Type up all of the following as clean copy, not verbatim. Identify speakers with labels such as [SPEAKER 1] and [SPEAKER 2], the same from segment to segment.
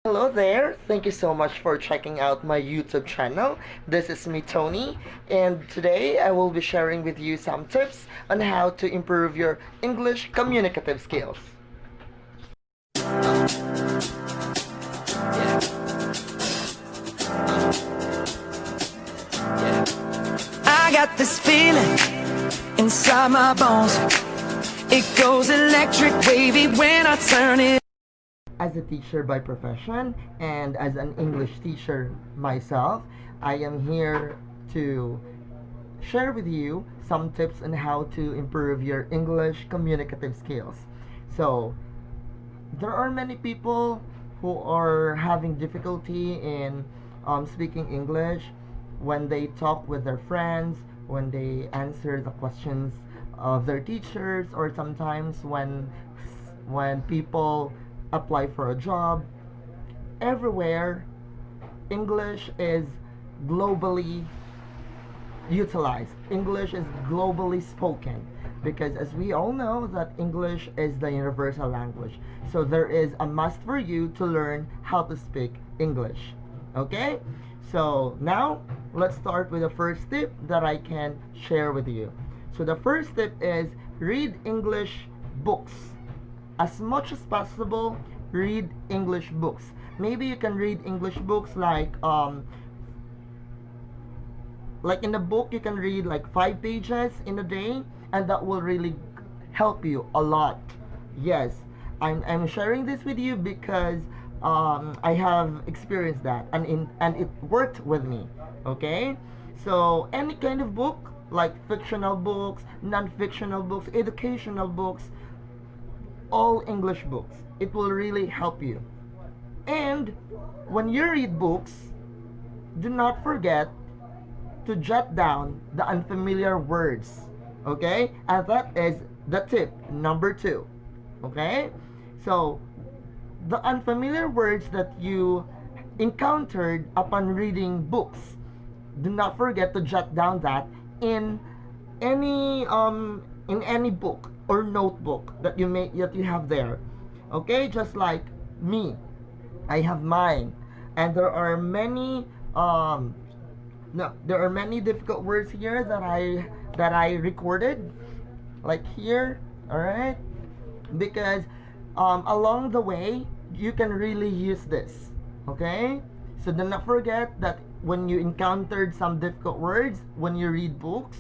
[SPEAKER 1] Hello there. Thank you so much for checking out my YouTube channel. This is me, Tony, and today I will be sharing with you some tips on how to improve your English communicative skills.
[SPEAKER 2] I got this feeling inside my bones. It goes electric wavy when I turn it.
[SPEAKER 1] As a teacher by profession and as an English teacher myself, I am here to share with you some tips on how to improve your English communicative skills. So, there are many people who are having difficulty in speaking English when they talk with their friends, when they answer the questions of their teachers, or sometimes when people apply for a job. Everywhere, English is globally utilized. English is globally spoken because as we all know that English is the universal language. So there is a must for you to learn how to speak English. Okay? So now let's start with the first tip that I can share with you. So the first tip is read English books. As much as possible, read English books. Maybe you can read English books like in a book you can read like 5 pages in a day, and that will really help you a lot. Yes, I'm sharing this with you because I have experienced that, and it worked with me. Okay, so any kind of book, like fictional books, non-fictional books, educational books, all English books, it will really help you. And when you read books, do not forget to jot down the unfamiliar words. Okay? And that is the tip number 2. Okay? So, the unfamiliar words that you encountered upon reading books, do not forget to jot down that in any book or notebook that you have there. Okay? Just like me, I have mine, and there are many no, there are many difficult words here that I recorded, like here. All right, because along the way you can really use this. Okay, so do not forget that when you encountered some difficult words when you read books,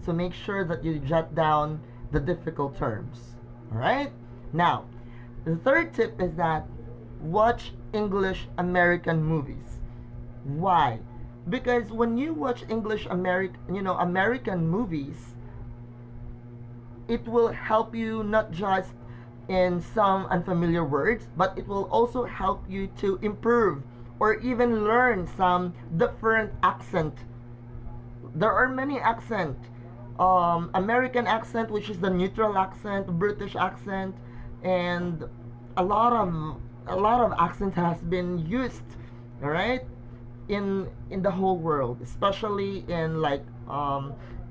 [SPEAKER 1] so make sure that you jot down the difficult terms. All right. Now, the third tip is that watch English American movies. Why? Because when you watch American movies, it will help you not just in some unfamiliar words, but it will also help you to improve or even learn some different accent. There are many accent. American accent, which is the neutral accent, British accent, and a lot of accent has been used. All right, in the whole world, especially in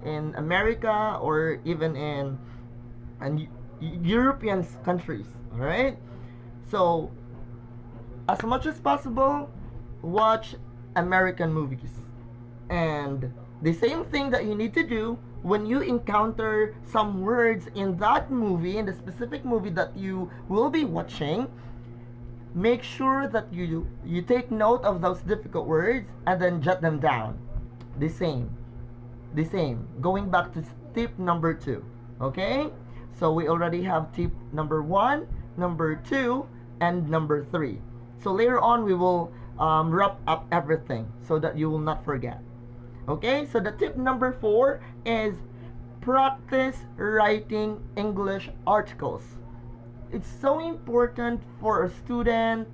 [SPEAKER 1] America, or even in European countries. All right, so as much as possible, watch American movies. And the same thing that you need to do when you encounter some words in that movie, in the specific movie that you will be watching, make sure that you take note of those difficult words and then jot them down. The same. The same. Going back to tip number 2. Okay? So we already have tip number 1, number 2, and number 3. So later on we will wrap up everything so that you will not forget. Okay? So the tip number 4 is practice writing English articles. It's so important for a student.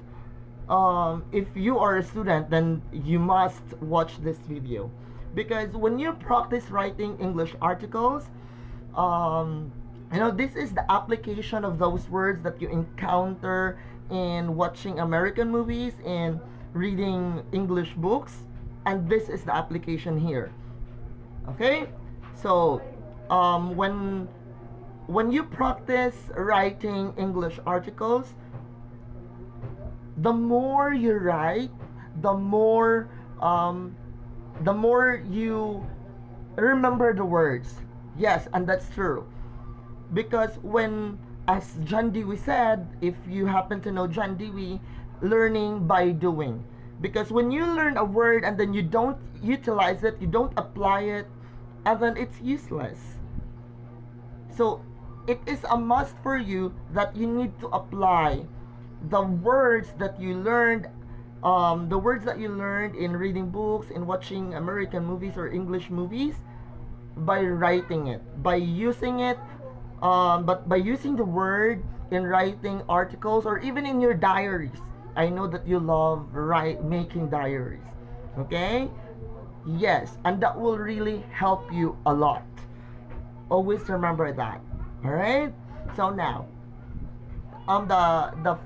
[SPEAKER 1] If you are a student, then you must watch this video, because when you practice writing English articles, this is the application of those words that you encounter in watching American movies and reading English books, and this is the application here. Okay, so when you practice writing English articles, the more you write, the more um, the more you remember the words. Yes, and that's true. Because when, as John Dewey said, if you happen to know John Dewey, learning by doing. Because when you learn a word and then you don't utilize it, you don't apply it, and then it's useless. So it is a must for you that you need to apply the words that you learned, the words that you learned in reading books, in watching American movies or English movies, by writing it, by using it, but by using the word in writing articles or even in your diaries. I know that you love making diaries. Okay? Yes, and that will really help you a lot. Always remember that. All right? So now, the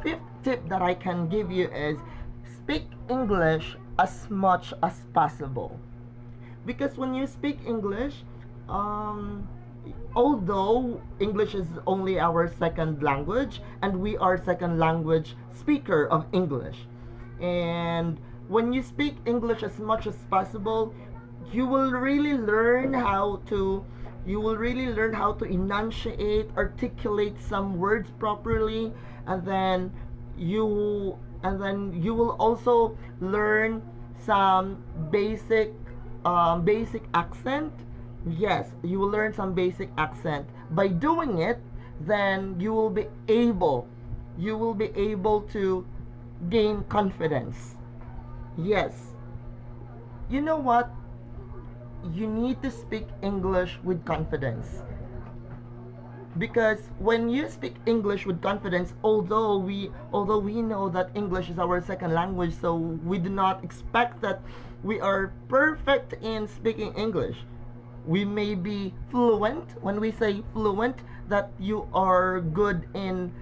[SPEAKER 1] fifth tip that I can give you is speak English as much as possible. Because when you speak English, um, although English is only our second language and we are second language speaker of English, and when you speak English as much as possible, you will really learn how to enunciate, articulate some words properly, and then you will also learn some basic accent. Yes, you will learn some basic accent. By doing it, then you will be able to gain confidence. Yes. You know what? You need to speak English with confidence. Because when you speak English with confidence, although we know that English is our second language, so we do not expect that we are perfect in speaking English. We may be fluent. When we say fluent, that you are good in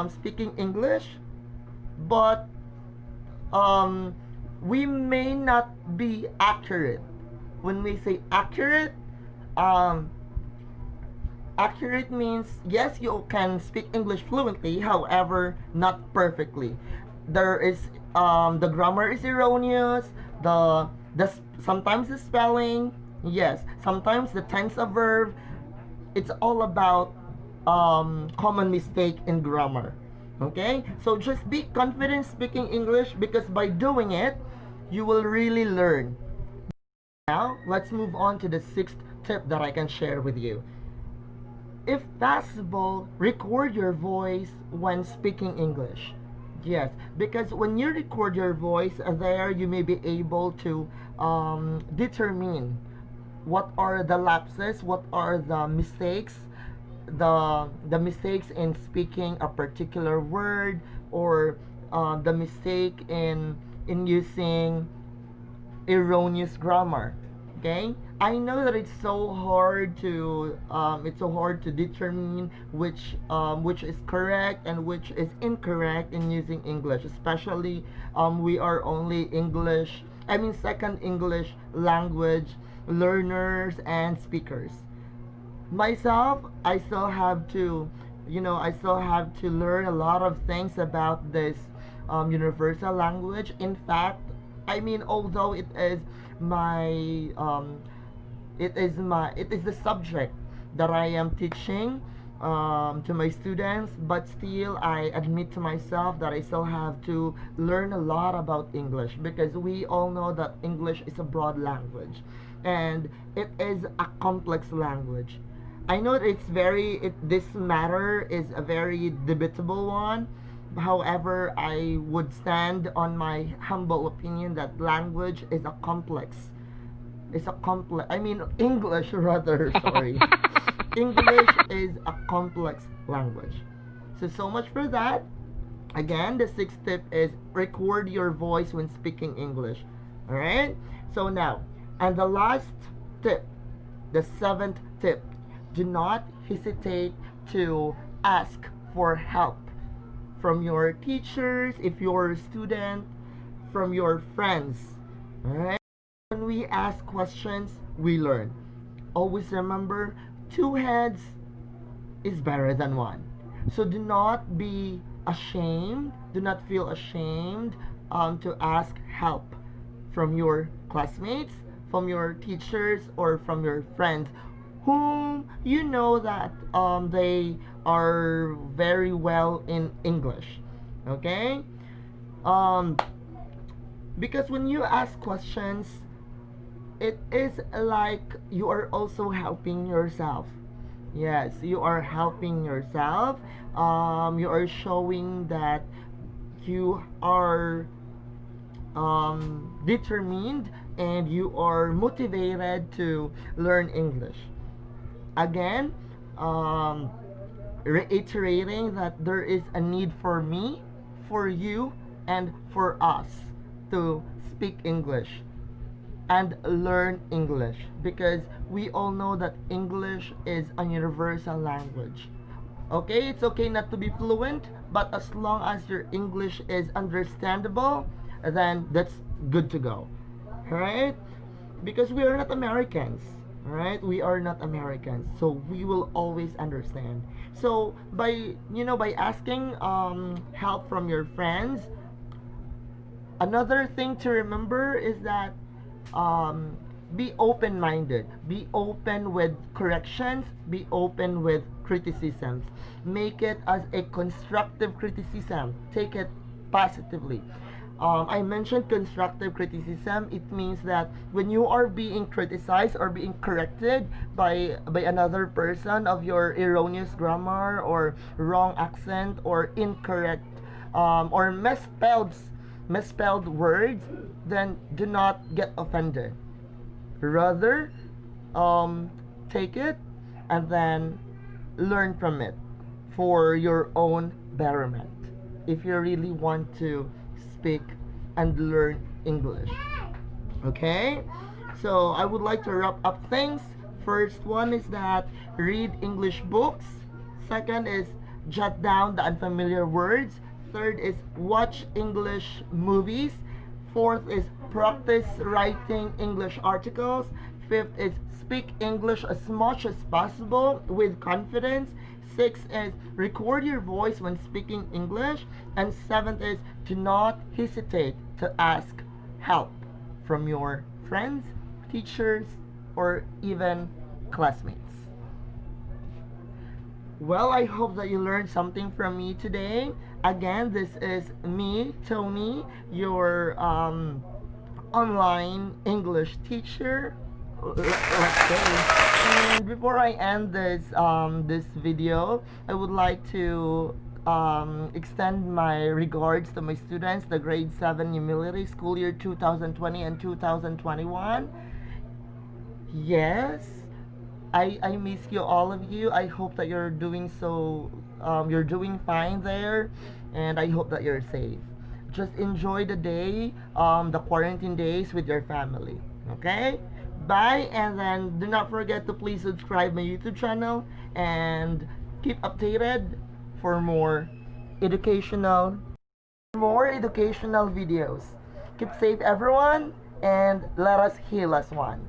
[SPEAKER 1] speaking English, but we may not be accurate. When we say accurate, um, accurate means yes, you can speak English fluently, however, not perfectly. There is the grammar is erroneous. The sometimes the spelling, yes, sometimes the tense of verb. It's all about common mistake in grammar. Okay, so just be confident speaking English, because by doing it, you will really learn. Now, let's move on to the sixth tip that I can share with you. If possible, record your voice when speaking English. Yes, because when you record your voice, there you may be able to determine what are the lapses, what are the mistakes, the mistakes in speaking a particular word, or the mistake in using erroneous grammar. Okay, I know that it's so hard to determine which is correct and which is incorrect in using English, especially we are only second English language learners and speakers. Myself, I still have to learn a lot of things about this universal language. In fact, although my it is the subject that I am teaching to my students, but still I admit to myself that I still have to learn a lot about English, because we all know that English is a broad language and it is a complex language. I know that this matter is a very debatable one. However, I would stand on my humble opinion that language is a complex. English rather, sorry. English is a complex language. So much for that. Again, the sixth tip is record your voice when speaking English. Alright? So now, and the last tip, the seventh tip, do not hesitate to ask for help from your teachers, if you're a student, from your friends. Alright? When we ask questions, we learn. Always remember, two heads is better than one. So do not be ashamed. Do not feel ashamed to ask help from your classmates, from your teachers, or from your friends whom you know that they are very well in English. Okay? Um, because when you ask questions, it is like you are also helping yourself. Yes, you are helping yourself. You are showing that you are determined and you are motivated to learn English. Again, um, reiterating that there is a need for me, for you, and for us to speak English and learn English, because we all know that English is a universal language. Okay, it's okay not to be fluent, but as long as your English is understandable, then that's good to go. Alright? Because we are not Americans. Alright? We are not Americans. So we will always understand. So by asking help from your friends, another thing to remember is that um, be open minded, be open with corrections, be open with criticisms. Make it as a constructive criticism, take it positively. I mentioned constructive criticism. It means that when you are being criticized or being corrected by another person of your erroneous grammar or wrong accent or incorrect or misspelled words, then do not get offended. Rather, take it and then learn from it for your own betterment. If you really want to speak and learn English. Okay? So I would like to wrap up things. First one is that read English books. Second is jot down the unfamiliar words. Third is watch English movies. Fourth is practice writing English articles. Fifth is speak English as much as possible with confidence. Sixth is record your voice when speaking English. And seventh is do not hesitate to ask help from your friends, teachers, or even classmates. Well, I hope that you learned something from me today. Again, this is me, Tony, your online English teacher. Let's say. And before I end this video, I would like to extend my regards to my students, the grade 7 humility school year 2020 and 2021. Yes, I miss you, all of you. I hope that you're doing you're doing fine there, and I hope that you're safe. Just enjoy the day, the quarantine days with your family. Okay? Bye, and then do not forget to please subscribe my YouTube channel and keep updated for educational more educational videos. Keep safe, everyone, and let us heal as one.